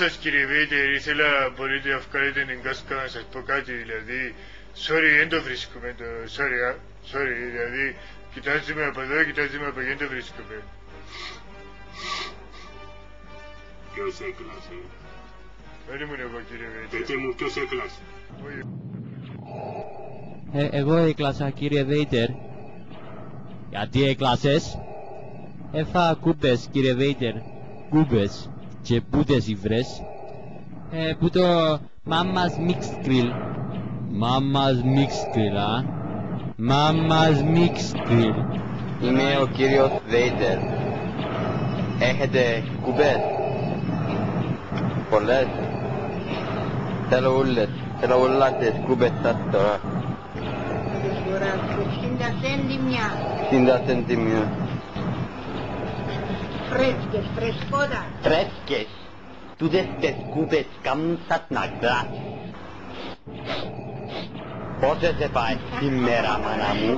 σας κύριε Βέιτερ, ήθελα μπορείτε να βγάλετε την κάσκα να σας πω κάτι, δηλαδή sorry, δεν το βρίσκουμε το sorry, δηλαδή κοιτάζουμε από εδώ, κοιτάζουμε από εκεί, δεν το βρίσκουμε. Ποιος έκλασε? Δεν ήμουν εγώ κύριε Βέιτερ. Πείτε μου ποιος έκλασε? Εγώ έκλασα κύριε Βέιτερ. Γιατί έκλασες? Έφα κούπες κύριε Βέιτερ. Κούπες και πούτες υβρές. Που το Mama's Mixed Grill. Mama's Mixed Grill, α. Mama's Mixed Grill. Είμαι ο κύριος Βέιτερ. Έχετε κουμπές? Πολλές? Θέλω όλα τις κουμπές σας τώρα. 60 cèntimia. 60 cèntimia. Fresques, frescotas. Fresques. Τούτες τις κουμπές κάνουν σαν να γράς. Πόσες σε πάει σήμερα, μάνα μου?